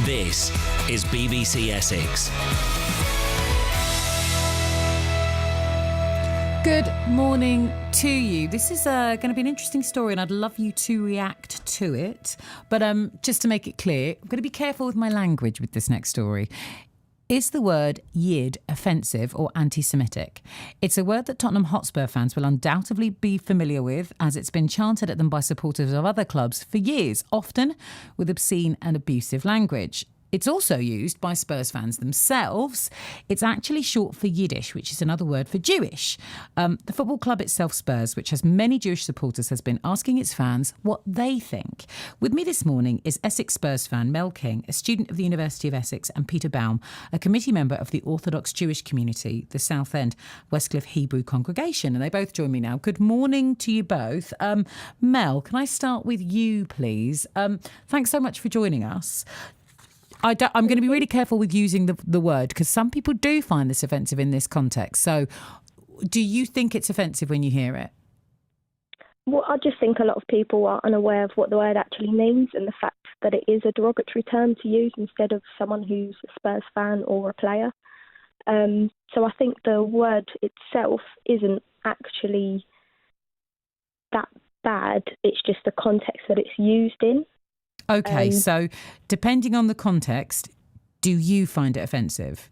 This is BBC Essex. Good morning to you. This is going to be an interesting story and I'd love you to react to it. But just to make it clear, I'm going to be careful with my language with this next story. Is the word yid offensive or anti-Semitic? It's a word that Tottenham Hotspur fans will undoubtedly be familiar with, as it's been chanted at them by supporters of other clubs for years, often with obscene and abusive language. It's also used by Spurs fans themselves. It's actually short for Yiddish, which is another word for Jewish. The football club itself, Spurs, which has many Jewish supporters, has been asking its fans what they think. With me this morning is Essex Spurs fan Mel King, a student of the University of Essex, and Peter Baum, a committee member of the Orthodox Jewish community, the Southend Westcliff Hebrew congregation. And they both join me now. Good morning to you both. Mel, can I start with you, please? Thanks so much for joining us. I'm going to be really careful with using the word because some people do find this offensive in this context. So do you think it's offensive when you hear it? Well, I just think a lot of people are unaware of what the word actually means and the fact that it is a derogatory term to use instead of someone who's a Spurs fan or a player. So I think the word itself isn't actually that bad. It's just the context that it's used in. OK, so depending on the context, do you find it offensive?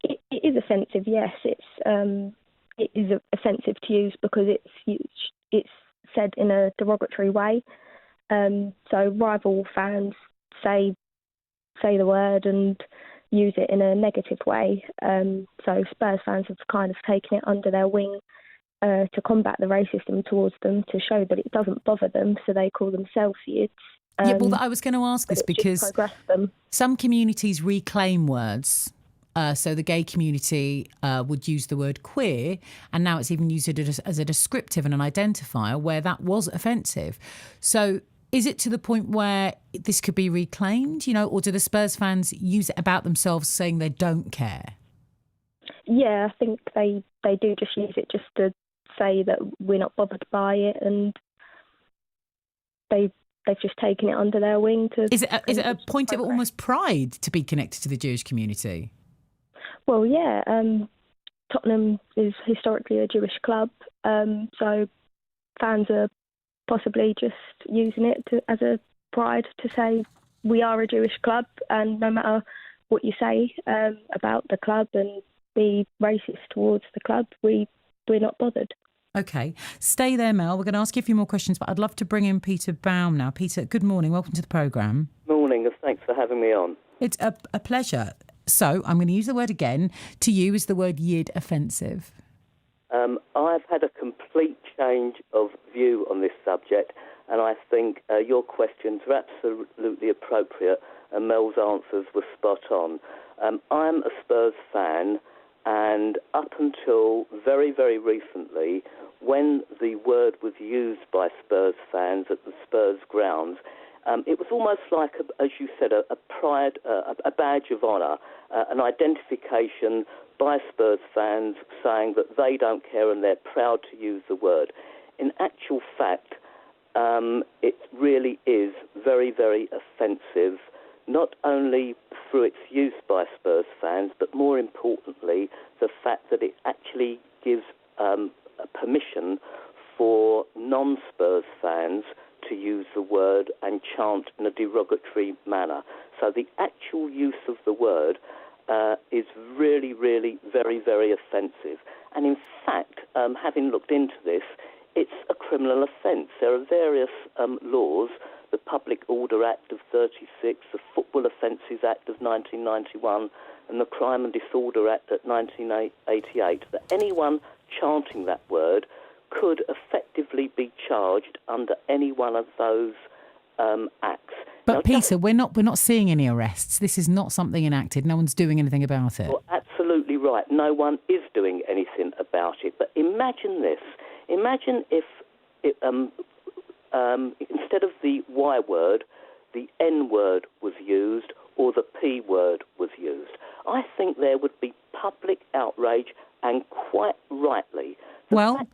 It is offensive, yes. It is offensive to use because it's said in a derogatory way. So rival fans say the word and use it in a negative way. So Spurs fans have kind of taken it under their wing to combat the racism towards them, to show that it doesn't bother them, so they call themselves Yids. Yeah, well, I was going to ask this because some communities reclaim words. So the gay community would use the word queer, and now it's even used as a descriptive and an identifier where that was offensive. So is it to the point where this could be reclaimed, or do the Spurs fans use it about themselves saying they don't care? Yeah, I think they do just use it just to say that we're not bothered by it, and they've just taken it under their wing. Is it a point of almost pride to be connected to the Jewish community? Well, yeah. Tottenham is historically a Jewish club, so fans are possibly just using it as a pride to say we are a Jewish club, and no matter what you say about the club and be racist towards the club, we're not bothered. OK. Stay there, Mel. We're going to ask you a few more questions, but I'd love to bring in Peter Baum now. Peter, good morning. Welcome to the programme. Morning, and thanks for having me on. It's a pleasure. So I'm going to use the word again. To you, is the word Yid offensive? I've had a complete change of view on this subject, and I think your questions are absolutely appropriate, and Mel's answers were spot on. I'm a Spurs fan, and up until very, very recently, when the word was used by Spurs fans at the Spurs grounds, it was almost like, as you said, a pride, a badge of honour, an identification by Spurs fans saying that they don't care and they're proud to use the word. In actual fact, it really is very, very offensive, not only through its use by Spurs fans, but more importantly, the fact that it actually gives permission for non-Spurs fans to use the word and chant in a derogatory manner. So the actual use of the word is really, really very, very offensive. And in fact, having looked into this, it's a criminal offence. There are various laws, the Public Order Act of 36, the Football Offences Act of 1991, and the Crime and Disorder Act of 1988, that anyone chanting that word could effectively be charged under any one of those acts. But now, Peter, we're not seeing any arrests. This is not something enacted. No one's doing anything about it. Well, absolutely right. No one is doing anything about it. But imagine this. Imagine if instead of the Y word, the N word was used or the P word was used. I think there would be public outrage, and quite rightly. Well,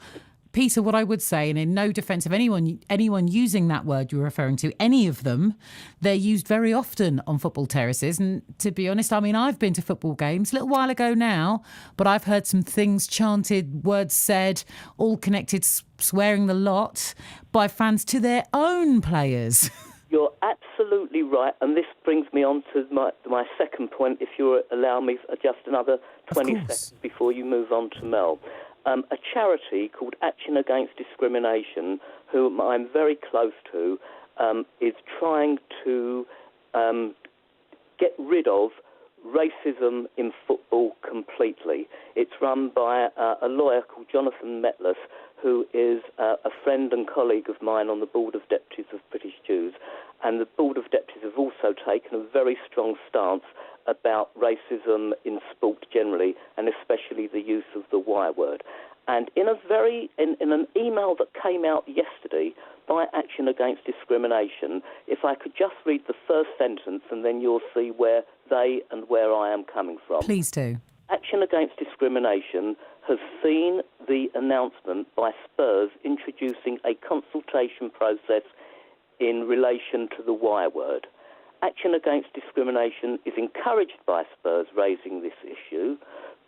Peter, what I would say, and in no defence of anyone using that word you're referring to, any of them, they're used very often on football terraces. And to be honest, I mean, I've been to football games a little while ago now, but I've heard some things chanted, words said, all connected, swearing the lot by fans to their own players. You're absolutely right, and this brings me on to my second point, if you'll allow me just another 20 seconds before you move on to Mel. A charity called Action Against Discrimination, whom I'm very close to, is trying to get rid of racism in football completely. It's run by a lawyer called Jonathan Metlas, who is a friend and colleague of mine on the Board of Deputies of British Jews. And the Board of Deputies have also taken a very strong stance about racism in sport generally, and especially the use of the Y word. And in an email that came out yesterday by Action Against Discrimination, if I could just read the first sentence, and then you'll see where they and where I am coming from. Please do. Action Against Discrimination has seen the announcement by Spurs introducing a consultation process in relation to the Y word. Action Against Discrimination is encouraged by Spurs raising this issue,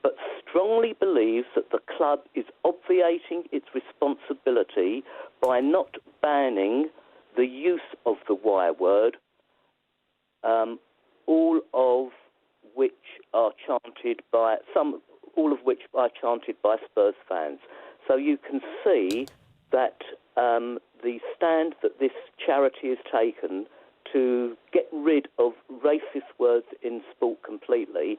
but strongly believes that the club is obviating its responsibility by not banning the use of the Y word, all of which are chanted by Spurs fans. So you can see that the stand that this charity has taken to get rid of racist words in sport completely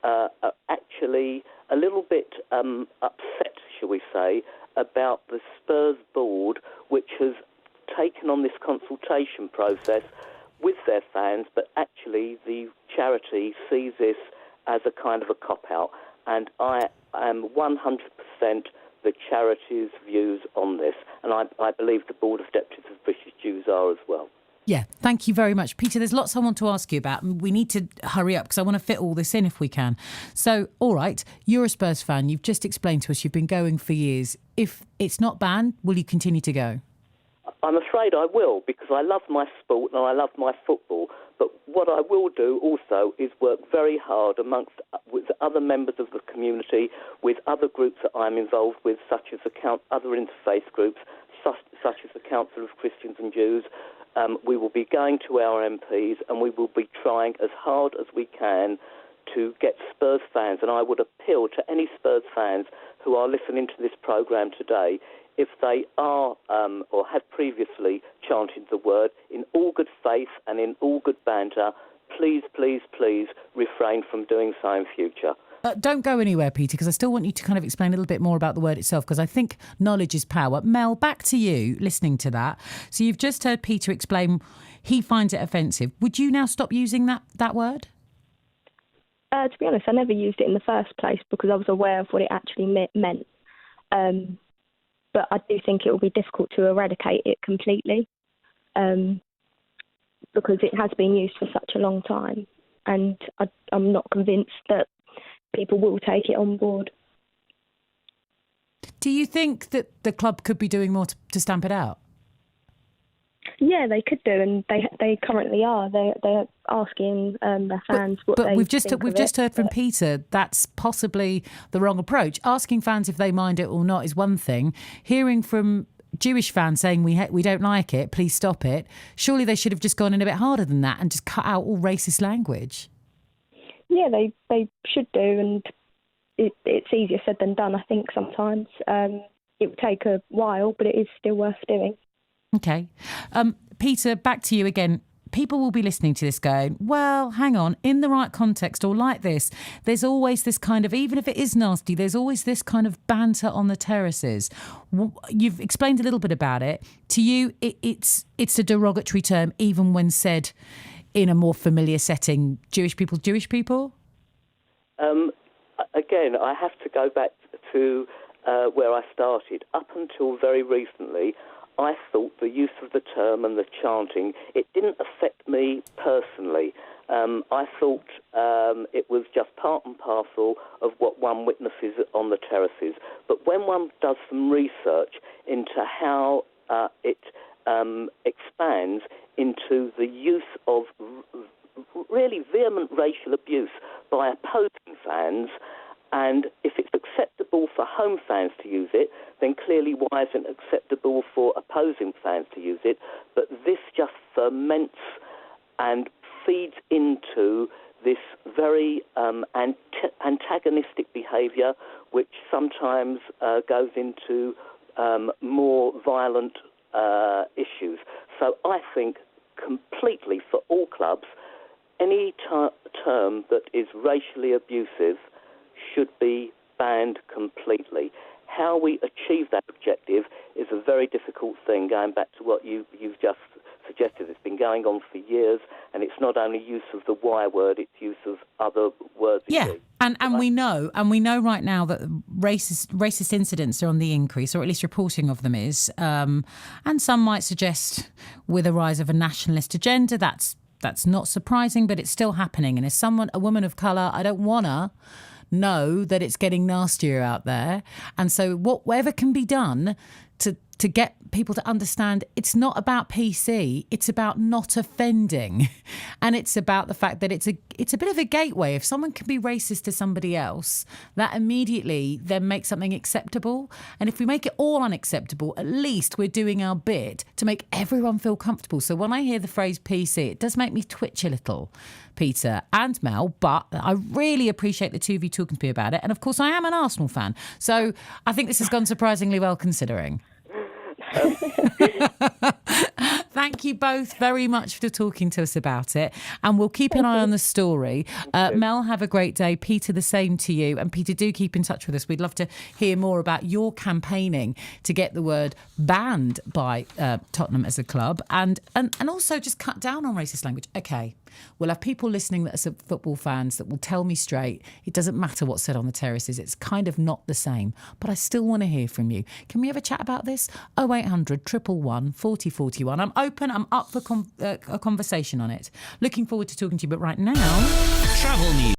are actually a little bit upset, shall we say, about the Spurs board, which has taken on this consultation process with their fans, but actually the charity sees this as a kind of a cop-out. And I am 100% the charity's views on this, and I believe the Board of Deputies of British Jews are as well. Yeah, thank you very much. Peter, there's lots I want to ask you about, and we need to hurry up because I want to fit all this in if we can. So, all right, you're a Spurs fan. You've just explained to us you've been going for years. If it's not banned, will you continue to go? I'm afraid I will, because I love my sport and I love my football. But what I will do also is work very hard with other members of the community, with other groups that I'm involved with, such as other interfaith groups, such as the Council of Christians and Jews. We will be going to our MPs and we will be trying as hard as we can to get Spurs fans, and I would appeal to any Spurs fans who are listening to this programme today, if they are or have previously chanted the word, in all good faith and in all good banter, please, please, please refrain from doing so in future. Don't go anywhere, Peter, because I still want you to kind of explain a little bit more about the word itself, because I think knowledge is power. Mel, back to you, listening to that. So you've just heard Peter explain he finds it offensive. Would you now stop using that word? To be honest, I never used it in the first place because I was aware of what it actually meant. But I do think it will be difficult to eradicate it completely because it has been used for such a long time. And I'm not convinced that people will take it on board. Do you think that the club could be doing more to stamp it out? Yeah, they could do, and they currently are. They're asking their fans what they we've think just heard from Peter that's possibly the wrong approach. Asking fans if they mind it or not is one thing. Hearing from Jewish fans saying we don't like it, please stop it. Surely they should have just gone in a bit harder than that and just cut out all racist language. Yeah, they should do, and it's easier said than done. I think sometimes it will take a while, but it is still worth doing. Okay. Peter, back to you again. People will be listening to this going, well, hang on, in the right context or like this, there's always this kind of, even if it is nasty, there's always this kind of banter on the terraces. You've explained a little bit about it. To you, it's a derogatory term, even when said in a more familiar setting. Jewish people? Again, I have to go back to where I started. Up until very recently, I thought the use of the term and the chanting, it didn't affect me personally. I thought it was just part and parcel of what one witnesses on the terraces. But when one does some research into how it expands into the use of really vehement racial abuse by opposing fans, and if it's acceptable for home fans to use it, then clearly why isn't it acceptable for opposing fans to use it? But this just ferments and feeds into this very antagonistic behaviour, which sometimes goes into more violent issues. So I think completely for all clubs, any term that is racially abusive should be banned completely. How we achieve that objective is a very difficult thing, going back to what you've just suggested. It's been going on for years, and it's not only use of the Y word, it's use of other words. Yeah, and we know right now that racist incidents are on the increase, or at least reporting of them is. And some might suggest with a rise of a nationalist agenda, that's not surprising, but it's still happening. And as a woman of colour, I don't want to know that it's getting nastier out there. And so whatever can be done to get people to understand it's not about PC, it's about not offending. And it's about the fact that it's a bit of a gateway. If someone can be racist to somebody else, that immediately then makes something acceptable. And if we make it all unacceptable, at least we're doing our bit to make everyone feel comfortable. So when I hear the phrase PC, it does make me twitch a little, Peter and Mel, but I really appreciate the two of you talking to me about it. And of course, I am an Arsenal fan. So I think this has gone surprisingly well considering. Thank you both very much for talking to us about it, and we'll keep an eye on the story. Mel, have a great day. Peter, the same to you. And Peter, do keep in touch with us. We'd love to hear more about your campaigning to get the word banned by Tottenham as a club, and also just cut down on racist language. Okay, we'll have people listening that are football fans that will tell me straight, it doesn't matter what's said on the terraces, it's kind of not the same. But I still want to hear from you. Can we have a chat about this? 0800 111 40 41. I'm open, I'm up for a conversation on it. Looking forward to talking to you, but right now... Travel news.